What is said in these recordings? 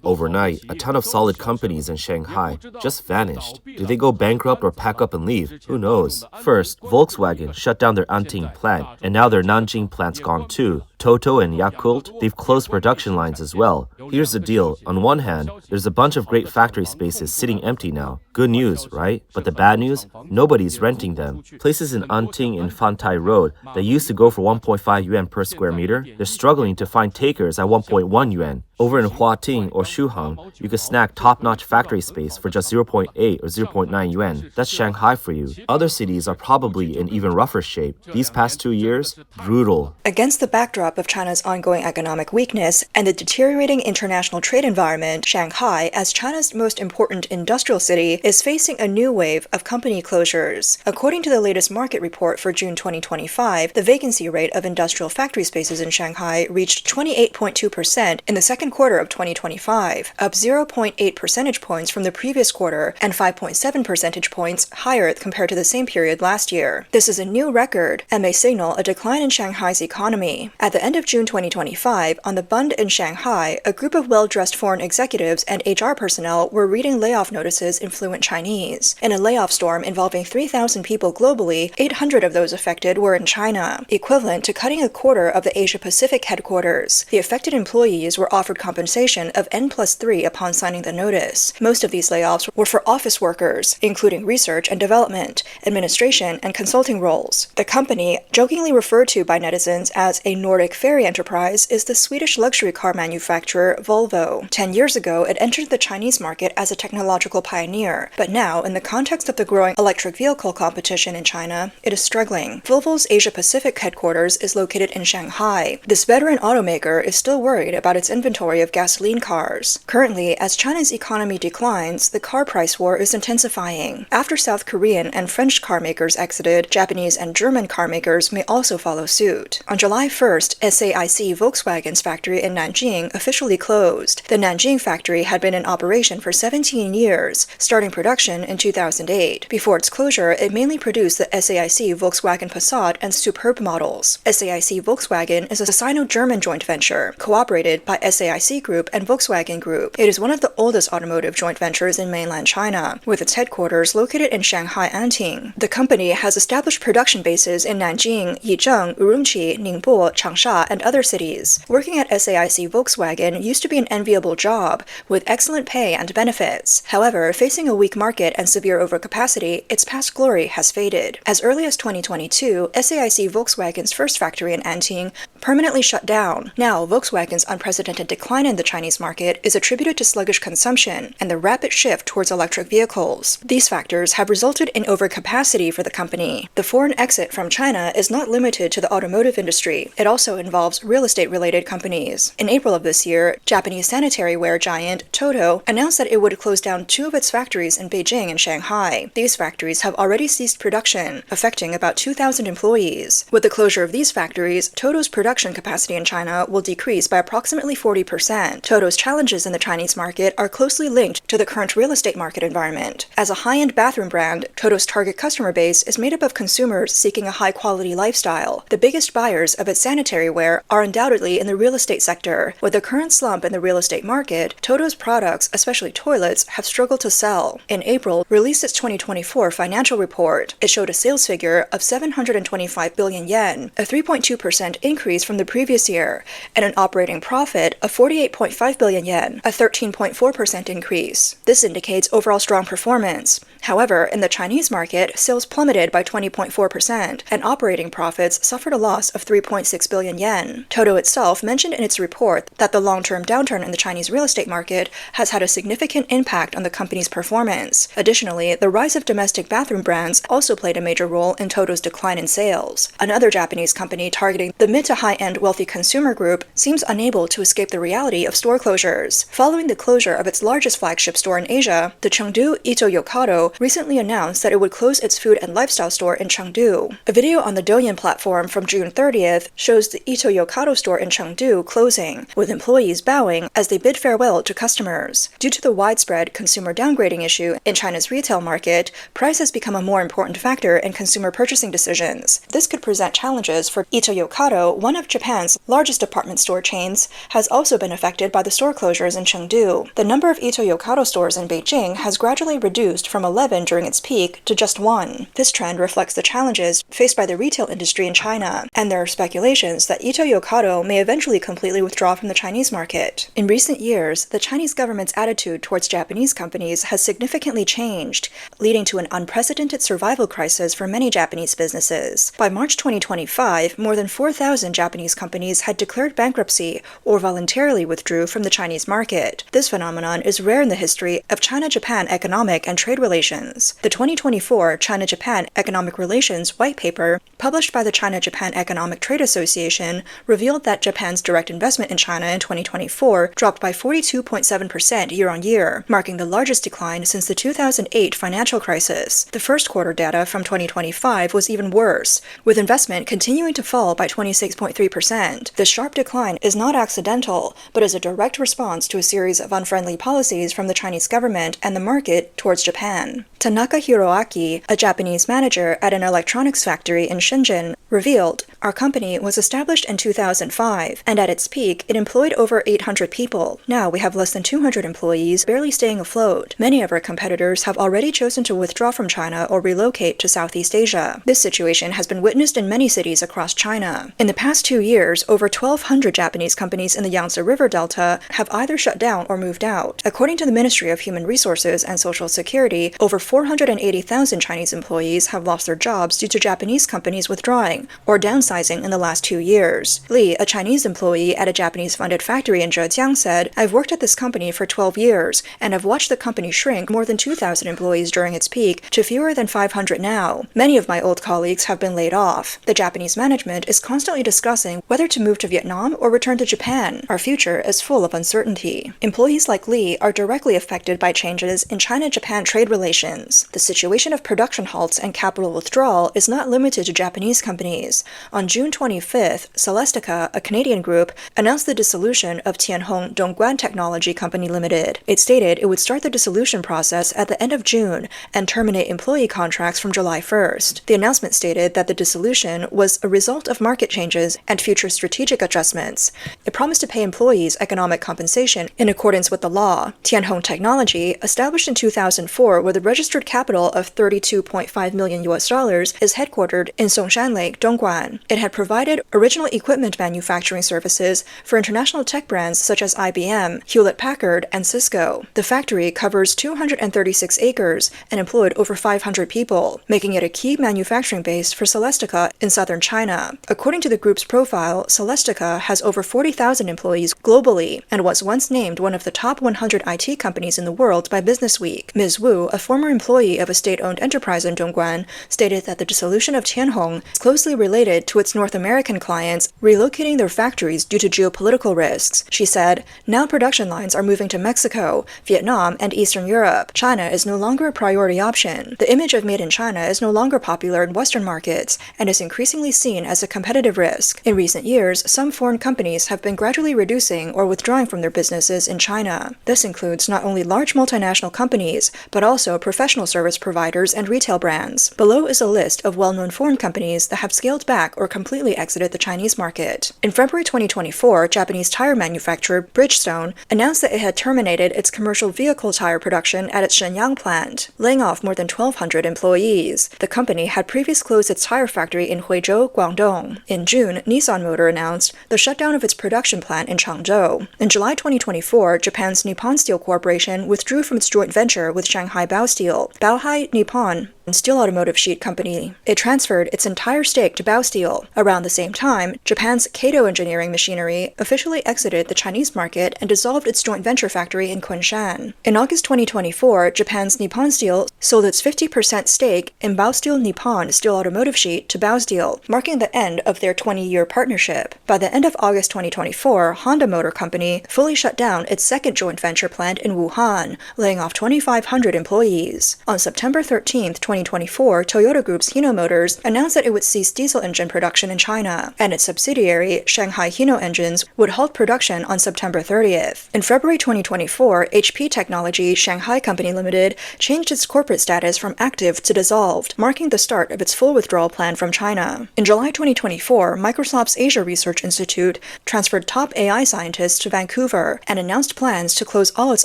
Overnight, a ton of solid companies in Shanghai just vanished. Do they go bankrupt or pack up and leave? Who knows? First, Volkswagen shut down their Anting plant, and now their Nanjing plant's gone too. Toto and Yakult, they've closed production lines as well. Here's the deal. On one hand, there's a bunch of great factory spaces sitting empty now. Good news, right? But the bad news? Nobody's renting them. Places in Anting and Fantai Road that used to go for 1.5 yuan per square meter, they're struggling to find takers at 1.1 yuan. Over in Huating or Shuhang, you could snag top-notch factory space for just 0.8 or 0.9 yuan. That's Shanghai for you. Other cities are probably in even rougher shape. These past 2 years, brutal. Against the backdrop of China's ongoing economic weakness and the deteriorating international trade environment, Shanghai, as China's most important industrial city, is facing a new wave of company closures. According to the latest market report for June 2025, the vacancy rate of industrial factory spaces in Shanghai reached 28.2% in the second quarter of 2025, up 0.8 percentage points from the previous quarter and 5.7 percentage points higher compared to the same period last year. This is a new record and may signal a decline in Shanghai's economy. At the end of June 2025, on the Bund in Shanghai, a group of well-dressed foreign executives and HR personnel were reading layoff notices in fluent Chinese. In a layoff storm involving 3,000 people globally, 800 of those affected were in China, equivalent to cutting a quarter of the Asia-Pacific headquarters. The affected employees were offered compensation of N+3 upon signing the notice. Most of these layoffs were for office workers, including research and development, administration, and consulting roles. The company, jokingly referred to by netizens as a Nordic ferry enterprise, is the Swedish luxury car manufacturer Volvo. 10 years ago, it entered the Chinese market as a technological pioneer, but now, in the context of the growing electric vehicle competition in China, it is struggling. Volvo's Asia-Pacific headquarters is located in Shanghai. This veteran automaker is still worried about its inventory of gasoline cars. Currently, as China's economy declines, the car price war is intensifying. After South Korean and French car makers exited, Japanese and German car makers may also follow suit. On July 1st, SAIC Volkswagen's factory in Nanjing officially closed. The Nanjing factory had been in operation for 17 years, starting production in 2008. Before its closure, it mainly produced the SAIC Volkswagen Passat and Superb models. SAIC Volkswagen is a Sino-German joint venture, cooperated by SAIC Group and Volkswagen Group. It is one of the oldest automotive joint ventures in mainland China, with its headquarters located in Shanghai Anting. The company has established production bases in Nanjing, Yizheng, Urumqi, Ningbo, Changsha, and other cities. Working at SAIC Volkswagen used to be an enviable job, with excellent pay and benefits. However, facing a weak market and severe overcapacity, its past glory has faded. As early as 2022, SAIC Volkswagen's first factory in Anting permanently shut down. Now, Volkswagen's unprecedented decline in the Chinese market is attributed to sluggish consumption and the rapid shift towards electric vehicles. These factors have resulted in overcapacity for the company. The foreign exit from China is not limited to the automotive industry. It also involves real estate-related companies. In April of this year, Japanese sanitary ware giant Toto announced that it would close down 2 of its factories in Beijing and Shanghai. These factories have already ceased production, affecting about 2,000 employees. With the closure of these factories, Toto's production capacity in China will decrease by approximately 40%. Toto's challenges in the Chinese market are closely linked to the current real estate market environment. As a high-end bathroom brand, Toto's target customer base is made up of consumers seeking a high-quality lifestyle. The biggest buyers of its sanitary ware are undoubtedly in the real estate sector. With the current slump in the real estate market, Toto's products, especially toilets, have struggled to sell. In April, released its 2024 financial report. It showed a sales figure of 725 billion yen, a 3.2% increase from the previous year, and an operating profit of 48.5 billion yen, a 13.4% increase. This indicates overall strong performance. However, in the Chinese market, sales plummeted by 20.4%, and operating profits suffered a loss of 3.6 billion yen. Toto itself mentioned in its report that the long-term downturn in the Chinese real estate market has had a significant impact on the company's performance. Additionally, the rise of domestic bathroom brands also played a major role in Toto's decline in sales. Another Japanese company targeting the mid to high-end wealthy consumer group seems unable to escape the reality of store closures. Following the closure of its largest flagship store in Asia, the Chengdu Ito-Yokado recently announced that it would close its food and lifestyle store in Chengdu. A video on the Douyin platform from June 30th shows the Ito-Yokado store in Chengdu closing, with employees bowing as they bid farewell to customers. Due to the widespread consumer downgrading issue in China's retail market, price has become a more important factor in consumer purchasing decisions. This could present challenges for Ito-Yokado, one of Japan's largest department store chains, has also been affected by the store closures in Chengdu. The number of Ito-Yokado stores in Beijing has gradually reduced from 11 during its peak to just 1. This trend reflects the challenges faced by the retail industry in China, and there are speculations that Ito-Yokado may eventually completely withdraw from the Chinese market. In recent years, the Chinese government's attitude towards Japanese companies has significantly changed, leading to an unprecedented survival crisis for many Japanese businesses. By March 2025, more than 4,000 Japanese companies had declared bankruptcy or voluntarily withdrew from the Chinese market. This phenomenon is rare in the history of China-Japan economic and trade relations. The 2024 China-Japan Economic Relations White Paper, published by the China-Japan Economic Trade Association, revealed that Japan's direct investment in China in 2024 dropped by 42.7% year-on-year, marking the largest decline since the 2008 financial crisis. The first quarter data from 2025 was even worse, with investment continuing to fall by 26.3%. This sharp decline is not accidental, but is a direct response to a series of unfriendly policies from the Chinese government and the market towards Japan. Tanaka Hiroaki, a Japanese manager at an electronics factory in Shenzhen, revealed, "Our company was established in 2005, and at its peak, it employed over 800 people. Now we have less than 200 employees, barely staying afloat. Many of our competitors have already chosen to withdraw from China or relocate to Southeast Asia. This situation has been witnessed in many cities across China. In the past 2 years, over 1,200 Japanese companies in the Yangtze River Delta have either shut down or moved out. According to the Ministry of Human Resources and Social Security, over 480,000 Chinese employees have lost their jobs due to Japanese companies withdrawing or downsizing in the last 2 years. Li, a Chinese employee at a Japanese-funded factory in Zhejiang, said, "I've worked at this company for 12 years, and I've watched the company shrink more than 2,000 employees during its peak to fewer than 500 now. Many of my old colleagues have been laid off. The Japanese management is constantly discussing whether to move to Vietnam or return to Japan. Our future is full of uncertainty." Employees like Li are directly affected by changes in China-Japan trade relations. The situation of production halts and capital withdrawal is not limited to Japanese companies. On June 25th, Celestica, a Canadian group, announced the dissolution of Tianhong Dongguan Technology Company Limited. It stated it would start the dissolution process at the end of June and terminate employee contracts from July 1st. The announcement stated that the dissolution was a result of market changes and future strategic adjustments. It promised to pay employees economic compensation in accordance with the law. Tianhong Technology, established in 2004 with a registered capital of $32.5 million, is headquartered in Songshan Lake, Dongguan. It had provided original equipment manufacturing services for international tech brands such as IBM, Hewlett-Packard, and Cisco. The factory covers 236 acres and employed over 500 people, making it a key manufacturing base for Celestica in southern China. According to the group's profile, Celestica has over 40,000 employees globally and was once named one of the top 100 IT companies in the world by Businessweek. Ms. Wu, a former employee of a state-owned enterprise in Dongguan, stated that the dissolution of Tianhong is closely related to its North American clients relocating their factories due to geopolitical risks. She said, "Now production lines are moving to Mexico, Vietnam, and Eastern Europe. China is no longer a priority option. The image of made in China is no longer popular in Western markets and is increasingly seen as a competitive risk. In recent years, some foreign companies have been gradually reducing or withdrawing from their businesses in China. This includes not only large multinational companies, but also professional service providers and retail brands. Below is a list of well-known foreign companies that have scaled back or completely exited the Chinese market." In February 2024, Japanese tire manufacturer Bridgestone announced that it had terminated its commercial vehicle tire production at its Shenyang plant, laying off more than 1,200 employees. The company had previously closed its tire factory in Huizhou, Guangdong. In June, Nissan Motor announced the shutdown of its production plant in Changzhou. In July 2024, Japan's Nippon Steel Corporation withdrew from its joint venture with Shanghai Baosteel, Baohai Nippon Steel Automotive Sheet Company. It transferred its entire stake to Baosteel. Around the same time, Japan's Kato Engineering Machinery officially exited the Chinese market and dissolved its joint venture factory in Kunshan. In August 2024, Japan's Nippon Steel sold its 50% stake in Baosteel Nippon Steel Automotive Sheet to Baosteel, marking the end of their 20-year partnership. By the end of August 2024, Honda Motor Company fully shut down its second joint venture plant in Wuhan, laying off 2,500 employees. On September 13, 2024, Toyota Group's Hino Motors announced that it would cease cease diesel engine production in China, and its subsidiary, Shanghai Hino Engines, would halt production on September 30th. In February 2024, HP Technology Shanghai Company Limited changed its corporate status from active to dissolved, marking the start of its full withdrawal plan from China. In July 2024, Microsoft's Asia Research Institute transferred top AI scientists to Vancouver and announced plans to close all its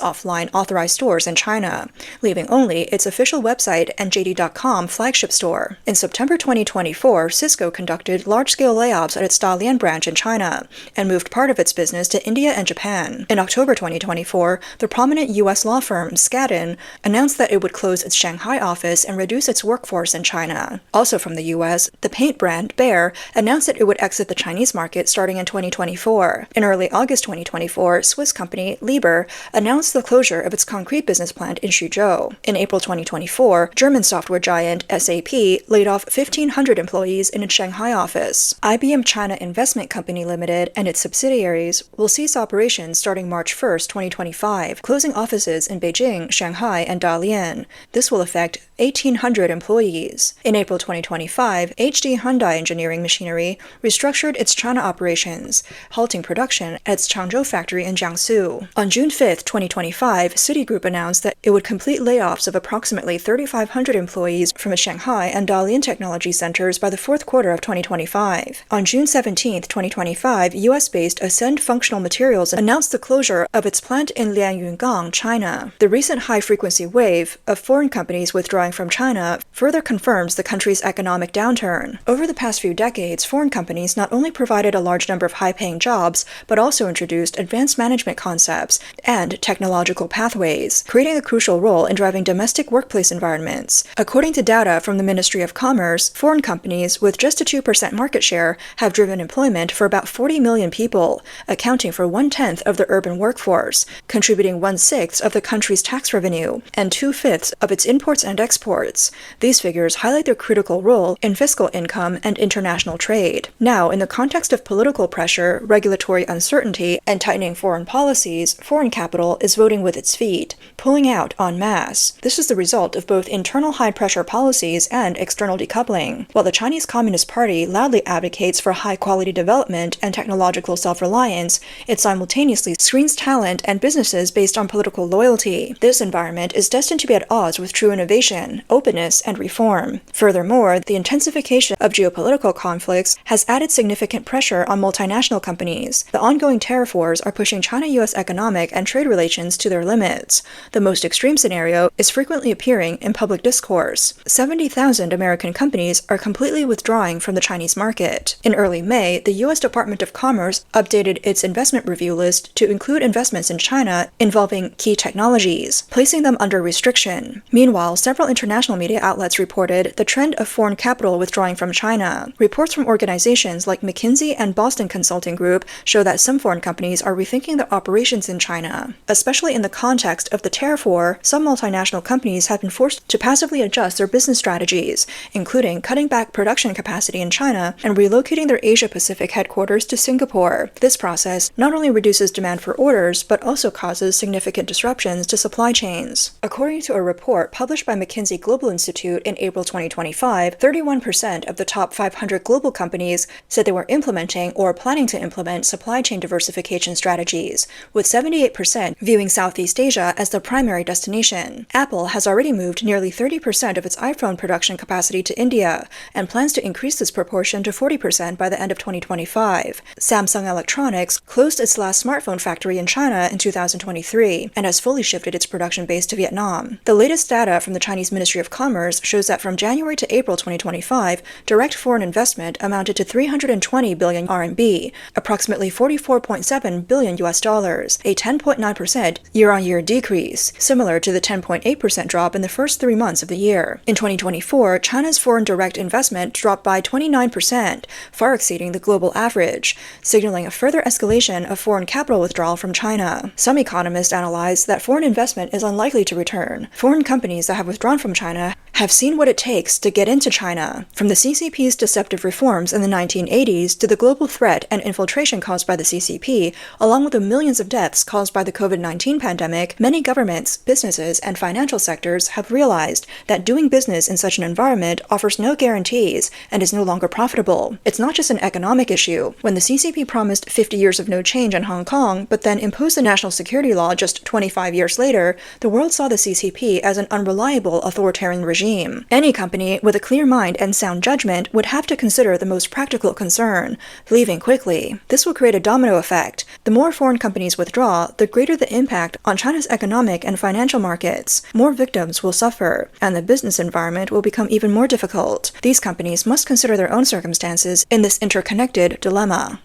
offline authorized stores in China, leaving only its official website and JD.com flagship store. In September 2024, Cisco conducted large-scale layoffs at its Dalian branch in China and moved part of its business to India and Japan. In October 2024, the prominent U.S. law firm Skadden announced that it would close its Shanghai office and reduce its workforce in China. Also from the U.S., the paint brand Behr announced that it would exit the Chinese market starting in 2024. In early August 2024, Swiss company Liebherr announced the closure of its concrete business plant in Suzhou. In April 2024, German software giant SAP laid off 1,500 employees in its Shanghai office. IBM China Investment Company Limited and its subsidiaries will cease operations starting March 1, 2025, closing offices in Beijing, Shanghai, and Dalian. This will affect 1,800 employees. In April 2025, HD Hyundai Engineering Machinery restructured its China operations, halting production at its Changzhou factory in Jiangsu. On June 5, 2025, Citigroup announced that it would complete layoffs of approximately 3,500 employees from its Shanghai and Dalian technology centers by the fourth quarter of 2025. On June 17, 2025, US-based Ascend Functional Materials announced the closure of its plant in Lianyungang, China. The recent high-frequency wave of foreign companies withdrawing from China further confirms the country's economic downturn. Over the past few decades, foreign companies not only provided a large number of high-paying jobs, but also introduced advanced management concepts and technological pathways, creating a crucial role in driving domestic workplace environments. According to data from the Ministry of Commerce, foreign companies with just a 2% market share have driven employment for about 40 million people, accounting for 1/10 of the urban workforce, contributing 1/6 of the country's tax revenue, and 2/5 of its imports and exports. These figures highlight their critical role in fiscal income and international trade. Now, in the context of political pressure, regulatory uncertainty, and tightening foreign policies, foreign capital is voting with its feet, pulling out en masse. This is the result of both internal high-pressure policies and external decoupling. While the Chinese Communist Party loudly advocates for high-quality development and technological self-reliance, it simultaneously screens talent and businesses based on political loyalty. This environment is destined to be at odds with true innovation, openness, and reform. Furthermore, the intensification of geopolitical conflicts has added significant pressure on multinational companies. The ongoing tariff wars are pushing China-US economic and trade relations to their limits. The most extreme scenario is frequently appearing in public discourse. 70,000 American companies are completely withdrawing from the Chinese market. In early May, the U.S. Department of Commerce updated its investment review list to include investments in China involving key technologies, placing them under restriction. Meanwhile, several international media outlets reported the trend of foreign capital withdrawing from China. Reports from organizations like McKinsey and Boston Consulting Group show that some foreign companies are rethinking their operations in China. Especially in the context of the tariff war, some multinational companies have been forced to passively adjust their business strategies, including cutting back production capacity in China and relocating their Asia-Pacific headquarters to Singapore. This process not only reduces demand for orders, but also causes significant disruptions to supply chains. According to a report published by McKinsey Global Institute in April 2025, 31% of the top 500 global companies said they were implementing or planning to implement supply chain diversification strategies, with 78% viewing Southeast Asia as their primary destination. Apple has already moved nearly 30% of its iPhone production capacity to India and plans to increase this proportion to 40% by the end of 2025. Samsung Electronics closed its last smartphone factory in China in 2023 and has fully shifted its production base to Vietnam. The latest data from the Chinese Ministry of Commerce shows that from January to April 2025, direct foreign investment amounted to 320 billion RMB, approximately $44.7 billion, a 10.9% year-on-year decrease, similar to the 10.8% drop in the first 3 months of the year. In 2024, China's foreign direct investment dropped by 29%, far exceeding the global average, signaling a further escalation of foreign capital withdrawal from China. Some economists analyze that foreign investment is unlikely to return. Foreign companies that have withdrawn from China have seen what it takes to get into China. From the CCP's deceptive reforms in the 1980s to the global threat and infiltration caused by the CCP, along with the millions of deaths caused by the COVID-19 pandemic, many governments, businesses, and financial sectors have realized that doing business in such an environment offers no guarantees and is no longer profitable. It's not just an economic issue. When the CCP promised 50 years of no change in Hong Kong, but then imposed the national security law just 25 years later, the world saw the CCP as an unreliable authoritarian regime. Any company with a clear mind and sound judgment would have to consider the most practical concern: leaving quickly. This will create a domino effect. The more foreign companies withdraw, the greater the impact on China's economic and financial markets. More victims will suffer, and the business environment will become even more difficult. These companies must consider their own circumstances in this interconnected dilemma.